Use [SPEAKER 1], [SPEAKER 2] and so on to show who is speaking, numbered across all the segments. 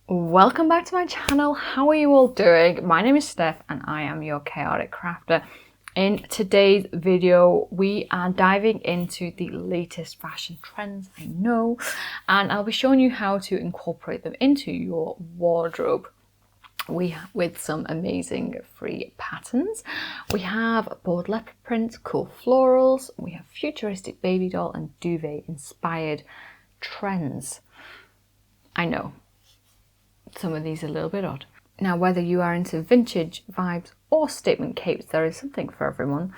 [SPEAKER 1] Welcome back to my channel. How are you all doing? My name is Steph and I am your chaotic crafter. In today's video, we are diving into the latest fashion trends I know, and I'll be showing you how to incorporate them into your wardrobe. With some amazing free patterns. We have bold leopard prints, cool florals, we have futuristic baby doll and duvet inspired trends. I know, some of these are a little bit odd. Now, whether you are into vintage vibes or statement capes, there is something for everyone.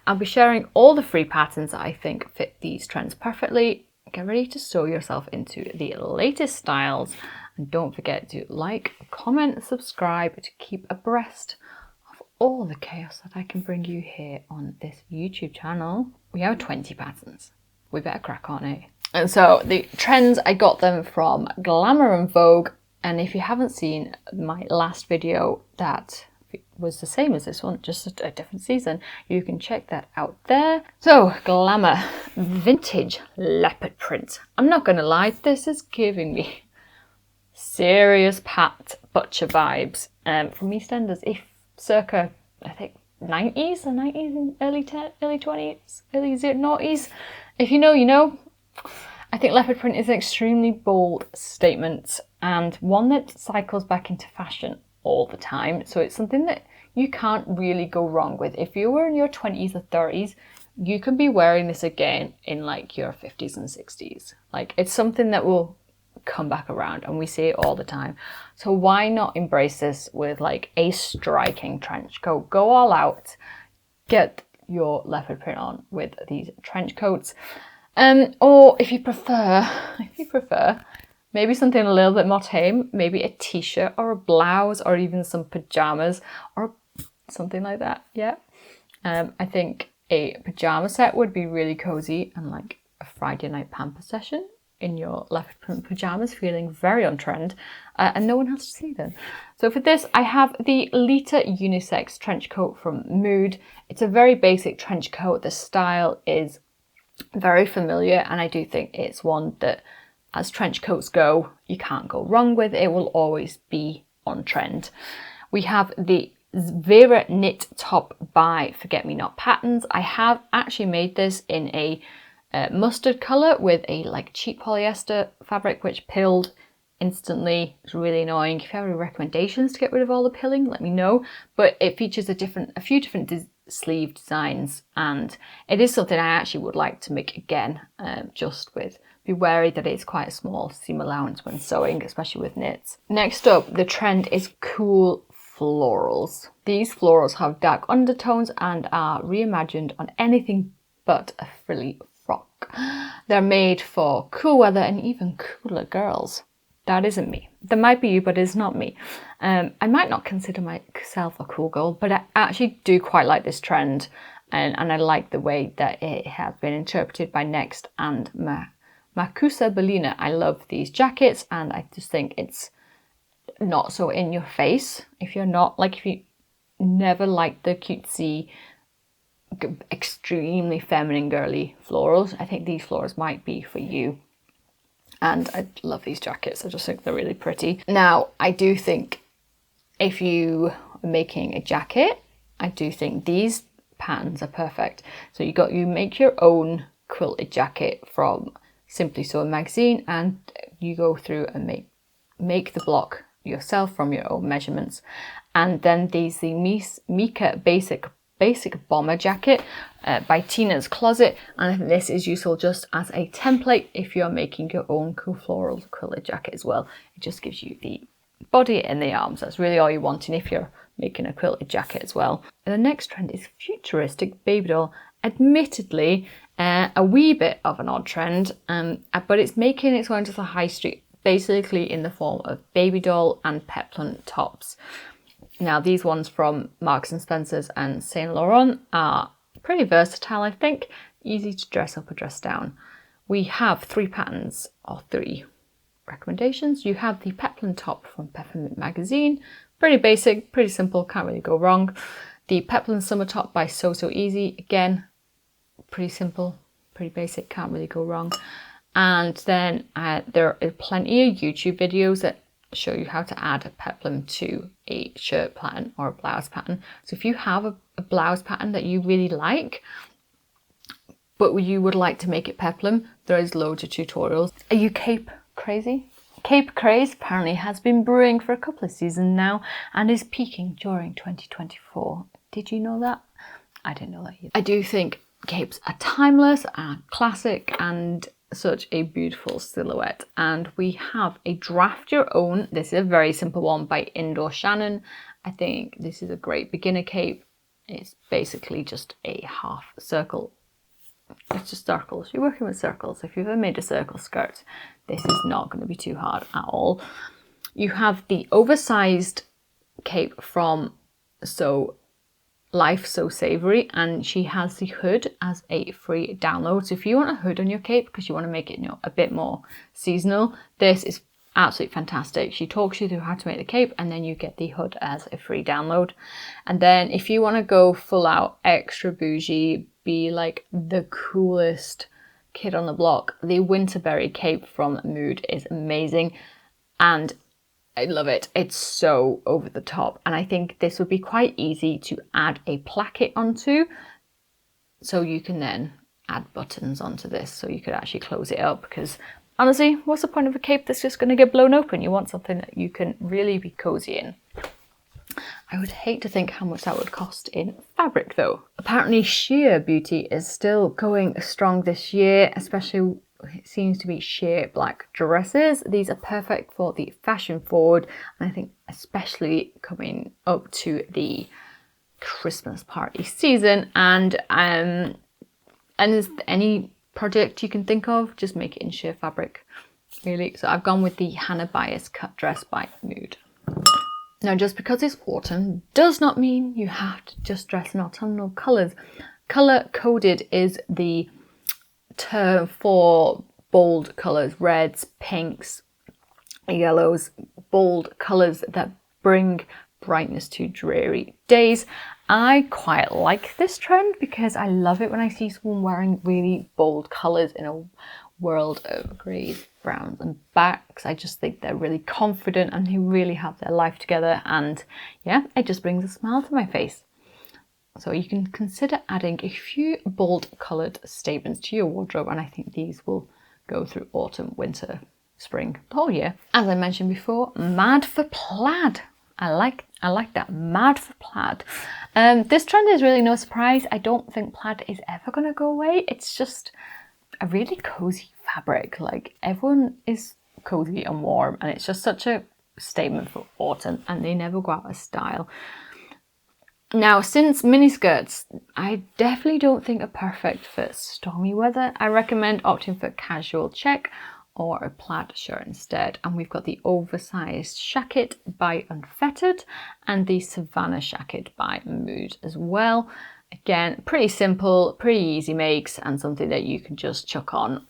[SPEAKER 1] I'll be sharing all the free patterns that I think fit these trends perfectly. Get ready to sew yourself into the latest styles, and don't forget to like, comment, subscribe to keep abreast of all the chaos that I can bring you here on this YouTube channel. We have 20 patterns. We better crack on, eh? And so the trends, I got them from Glamour and Vogue. And if you haven't seen my last video that was the same as this one, just a different season, you can check that out there. So, Glamour, vintage leopard print. I'm not going to lie, this is giving me serious Pat Butcher vibes from EastEnders, if circa, I think, 90s and early 20s, early 90s. If you know, you know. I think leopard print is an extremely bold statement and one that cycles back into fashion all the time. So it's something that you can't really go wrong with. If you were in your 20s or 30s, you can be wearing this again in like your 50s and 60s. Like, it's something that will come back around and we see it all the time. So why not embrace this with like a striking trench coat? Go all out, get your leopard print on with these trench coats. Or if you prefer, maybe something a little bit more tame, maybe a t-shirt or a blouse or even some pajamas or something like that, yeah. I think a pajama set would be really cozy and like a Friday night pamper session in your leopard print pajamas, feeling very on trend, and no one has to see them. So for this, I have the Lita Unisex trench coat from Mood. It's a very basic trench coat. The style is very familiar, and I do think it's one that, as trench coats go, you can't go wrong with. It will always be on trend. We have the Vera knit top by Forget Me Not Patterns. I have actually made this in a mustard color with a like cheap polyester fabric which pilled instantly. It's really annoying. If you have any recommendations to get rid of all the pilling, let me know. But it features a few different sleeve designs, and it is something I actually would like to make again, just with be wary that it's quite a small seam allowance when sewing, especially with knits. Next up, the trend is cool florals. These florals have dark undertones and are reimagined on anything but a frilly frock. They're made for cool weather and even cooler girls. That isn't me. That might be you, but it's not me. I might not consider myself a cool girl, but I actually do quite like this trend, and I like the way that it has been interpreted by Next and Makusa Belina. I love these jackets, and I just think it's not so in your face. If you never liked the cutesy, extremely feminine girly florals, I think these florals might be for you. And I love these jackets. I just think they're really pretty. Now, I do think if you are making a jacket, I do think these patterns are perfect. So you make your own quilted jacket from Simply Sew magazine, and you go through and make the block yourself from your own measurements. And then there's the Mika basic bomber jacket by Tina's Closet, and I think this is useful just as a template if you're making your own cool floral quilted jacket as well. It just gives you the body and the arms. That's really all you're wanting if you're making a quilted jacket as well. And the next trend is futuristic baby doll. Admittedly, a wee bit of an odd trend, but it's making its way into the high street, basically in the form of baby doll and peplum tops. Now, these ones from Marks and Spencer's and Saint Laurent are pretty versatile, I think. Easy to dress up or dress down. We have three patterns, or three recommendations. You have the peplum top from Peppermint magazine. Pretty basic, pretty simple, can't really go wrong. The peplum summer top by So Easy. Again, pretty simple, pretty basic, can't really go wrong. And then there are plenty of YouTube videos that show you how to add a peplum to a shirt pattern or a blouse pattern. So if you have a blouse pattern that you really like, but you would like to make it peplum, there is loads of tutorials. Are you cape crazy? Cape craze apparently has been brewing for a couple of seasons now and is peaking during 2024. Did you know that? I didn't know that either. I do think capes are timeless, are classic, and such a beautiful silhouette. And we have a draft your own. This is a very simple one by Indoor Shannon. I think this is a great beginner cape. It's basically just a half circle. It's just circles. You're working with circles. If you've ever made a circle skirt, this is not going to be too hard at all. You have the oversized cape from Life So Savory, and she has the hood as a free download. So if you want a hood on your cape because you want to make it, a bit more seasonal, this is absolutely fantastic. She talks you through how to make the cape, and then you get the hood as a free download. And then if you want to go full out extra bougie, be like the coolest kid on the block, the Winterberry cape from Mood is amazing, and I love it. It's so over the top, and I think this would be quite easy to add a placket onto, so you can then add buttons onto this, so you could actually close it up, because honestly, what's the point of a cape that's just going to get blown open? You want something that you can really be cozy in. I would hate to think how much that would cost in fabric though. Apparently sheer beauty is still going strong this year, especially it seems to be sheer black dresses. These are perfect for the fashion forward, and I think especially coming up to the Christmas party season. And is any project you can think of, just make it in sheer fabric, really. So I've gone with the Hannah Bias cut dress by Mood. Now, just because it's autumn does not mean you have to just dress in autumnal colours. Colour coded is the term for bold colours, reds, pinks, yellows, bold colours that bring brightness to dreary days. I quite like this trend because I love it when I see someone wearing really bold colours in a world of greys, browns and blacks. I just think they're really confident and they really have their life together, and yeah, it just brings a smile to my face. So you can consider adding a few bold coloured statements to your wardrobe, and I think these will go through autumn, winter, spring, the whole year. As I mentioned before, mad for plaid. I like that, mad for plaid. This trend is really no surprise. I don't think plaid is ever going to go away. It's just a really cozy fabric. Like, everyone is cozy and warm, and it's just such a statement for autumn, and they never go out of style. Now, since miniskirts, I definitely don't think are perfect for stormy weather, I recommend opting for a casual check or a plaid shirt instead. And we've got the oversized shacket by Unfettered and the Savannah shacket by Mood as well. Again, pretty simple, pretty easy makes, and something that you can just chuck on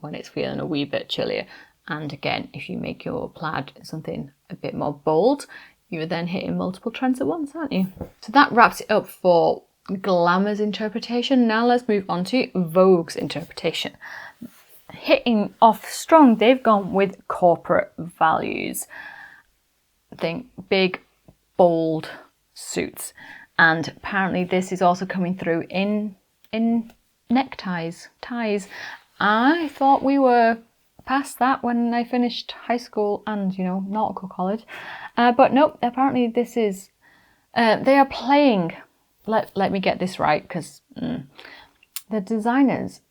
[SPEAKER 1] when it's feeling a wee bit chillier. And again, if you make your plaid something a bit more bold, you're then hitting multiple trends at once, aren't you? So that wraps it up for Glamour's interpretation. Now let's move on to Vogue's interpretation. Hitting off strong, they've gone with corporate values. Think big, bold suits. And apparently this is also coming through in neckties, ties. I thought we were past that when I finished high school and, nautical college. But nope, apparently this is, they are playing, let me get this right, because the designers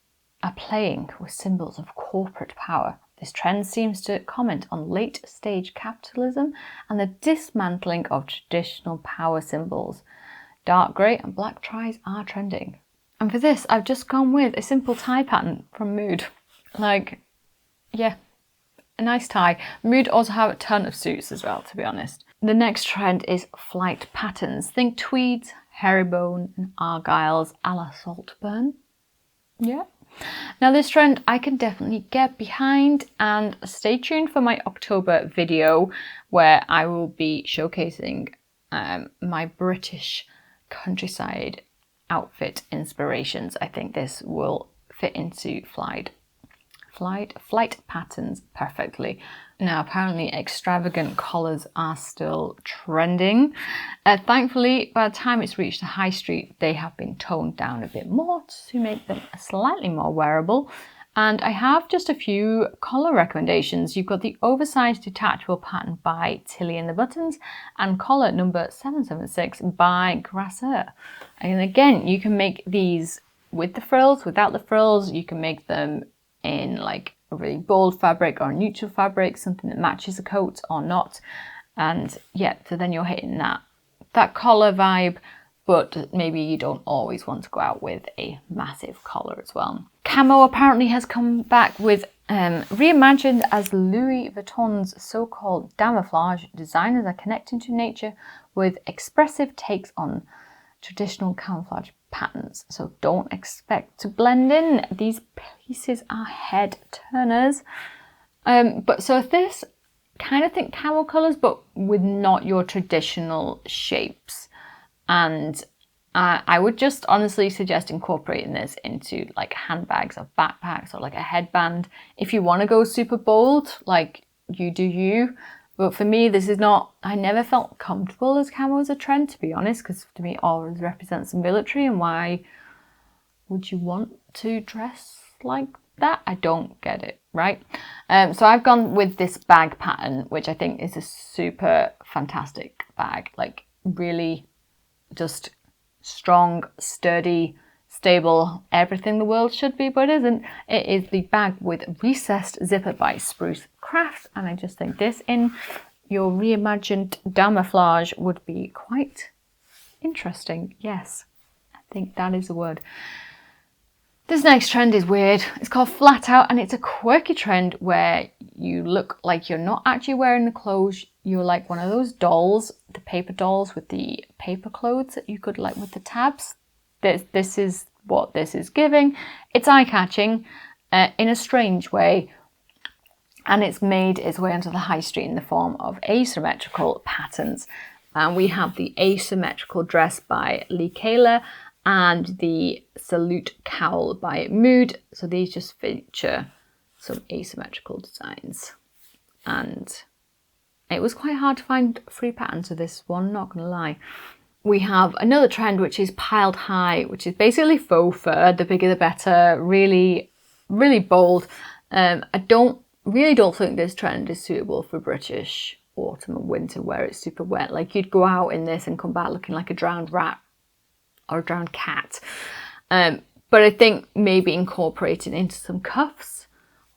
[SPEAKER 1] are playing with symbols of corporate power. This trend seems to comment on late stage capitalism and the dismantling of traditional power symbols. Dark grey and black ties are trending. And for this, I've just gone with a simple tie pattern from Mood. Yeah, a nice tie. Mood also have a ton of suits as well, to be honest. The next trend is flight patterns. Think tweeds, herringbone and argyles a la Saltburn. Yeah. Now this trend I can definitely get behind, and stay tuned for my October video where I will be showcasing my British countryside outfit inspirations. I think this will fit into flight flight patterns perfectly. Now, apparently extravagant collars are still trending. Thankfully, by the time it's reached the high street, they have been toned down a bit more to make them slightly more wearable. And I have just a few collar recommendations. You've got the oversized detachable pattern by Tilly and the Buttons and collar number 776 by Grasser. And again, you can make these with the frills, without the frills. You can make them in like a really bold fabric or a neutral fabric, something that matches the coat or not. And yeah, so then you're hitting that collar vibe, but maybe you don't always want to go out with a massive collar as well. Camo apparently has come back with reimagined as Louis Vuitton's so-called camouflage. Designers are connecting to nature with expressive takes on traditional camouflage patterns. So don't expect to blend in. These pieces are head turners. But so this kind of think camo colours, but with not your traditional shapes. And I would just honestly suggest incorporating this into like handbags or backpacks or like a headband. If you want to go super bold, like you do you. But for me, this is not, I never felt comfortable as camo as a trend, to be honest, because to me it always represents the military, and why would you want to dress like that? I don't get it, right? So I've gone with this bag pattern, which I think is a super fantastic bag, like really just strong, sturdy, stable, everything the world should be, but isn't. It is the bag with recessed zipper by Spruce Craft, and I just think this in your reimagined camouflage would be quite interesting. Yes, I think that is the word. This next trend is weird. It's called flat out, and it's a quirky trend where you look like you're not actually wearing the clothes. You're like one of those dolls, the paper dolls with the paper clothes that you could like with the tabs. This is what this is giving. It's eye-catching in a strange way, and it's made its way onto the high street in the form of asymmetrical patterns. And we have the asymmetrical dress by Lee Kayla and the salute cowl by Mood. So these just feature some asymmetrical designs, and it was quite hard to find free patterns for this one, not gonna lie. We have another trend which is piled high, which is basically faux fur, the bigger the better, really, really bold. I really don't think this trend is suitable for British autumn and winter where it's super wet. Like you'd go out in this and come back looking like a drowned rat or a drowned cat. But I think maybe incorporating into some cuffs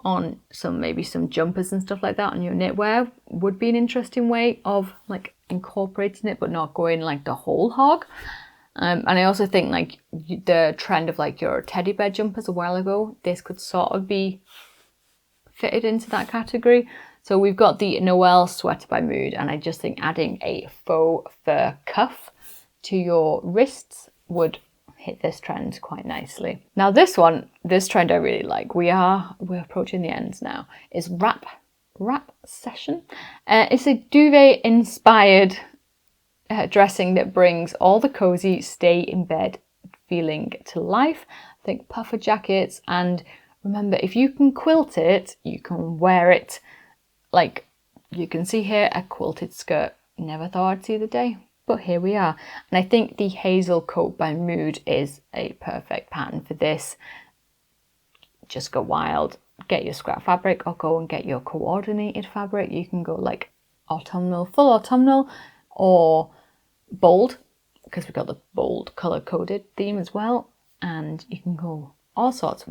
[SPEAKER 1] on maybe some jumpers and stuff like that on your knitwear would be an interesting way of like incorporating it, but not going like the whole hog. And I also think like the trend of like your teddy bear jumpers a while ago, this could sort of be fitted into that category. So we've got the Noel sweater by Mood, and I just think adding a faux fur cuff to your wrists would hit this trend quite nicely. Now this trend I really like. We're approaching the ends now. Is wrap session. It's a duvet-inspired dressing that brings all the cozy stay in bed feeling to life. Think puffer jackets, and remember, if you can quilt it, you can wear it. Like you can see here, a quilted skirt. Never thought I'd see the day, but here we are. And I think the hazel coat by Mood is a perfect pattern for this. Just go wild. Get your scrap fabric or go and get your coordinated fabric. You can go like autumnal, full autumnal, or bold, because we've got the bold color coded theme as well. And you can go all sorts,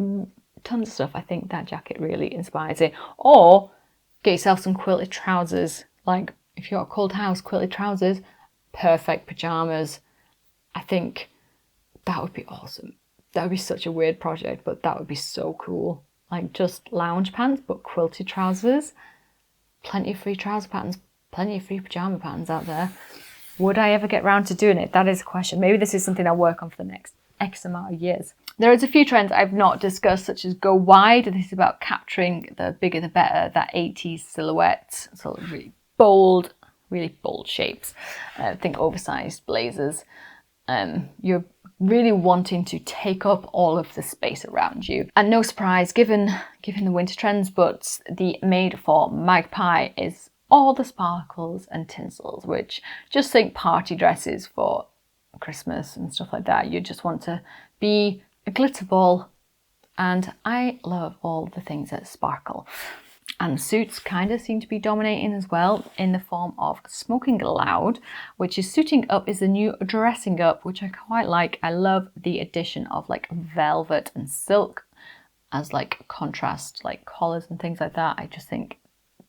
[SPEAKER 1] tons of stuff. I think that jacket really inspires it. Or get yourself some quilted trousers. Like if you're at a cold house, quilted trousers, perfect pajamas. I think that would be awesome. That would be such a weird project, but that would be so cool. Like just lounge pants, but quilted trousers. Plenty of free trouser patterns, plenty of free pajama patterns out there. Would I ever get round to doing it? That is a question. Maybe this is something I'll work on for the next X amount of years. There is a few trends I've not discussed, such as go wide. This is about capturing the bigger the better, that 80s silhouette. So really bold shapes. Think oversized blazers. Your really wanting to take up all of the space around you. And no surprise given the winter trends, but the Made for Magpie is all the sparkles and tinsels, which just think party dresses for Christmas and stuff like that. You just want to be a glitter ball, and I love all the things that sparkle. And suits kind of seem to be dominating as well, in the form of Smoking Loud, which is suiting up is the new dressing up, which I quite like. I love the addition of like velvet and silk as like contrast, like collars and things like that. I just think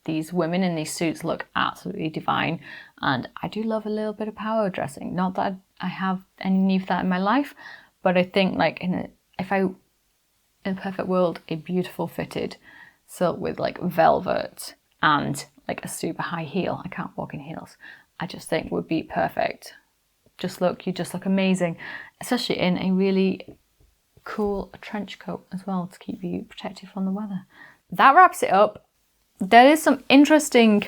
[SPEAKER 1] these women in these suits look absolutely divine, and I do love a little bit of power dressing. Not that I have any need for that in my life, but I think like in a perfect world, a beautiful fitted silk with like velvet and like a super high heel. I can't walk in heels. I just think would be perfect. You just look amazing, especially in a really cool trench coat as well to keep you protected from the weather. That wraps it up. There is some interesting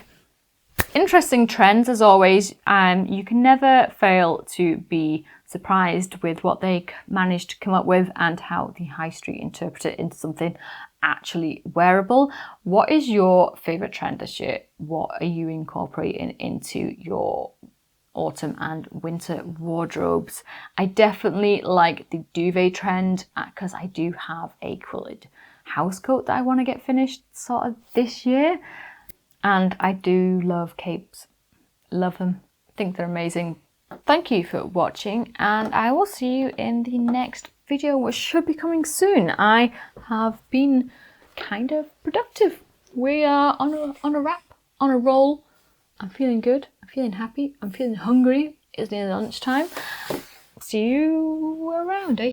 [SPEAKER 1] trends as always. You can never fail to be surprised with what they managed to come up with and how the high street interpret it into something actually wearable. What is your favorite trend this year? What are you incorporating into your autumn and winter wardrobes? I definitely like the duvet trend because I do have a quilted house coat that I want to get finished sort of this year, and I do love capes. Love them. I think they're amazing. Thank you for watching, and I will see you in the next video, which should be coming soon. I have been kind of productive. We are on a wrap, on a roll. I'm feeling good. I'm feeling happy. I'm feeling hungry. It's nearly lunchtime. See you around, eh?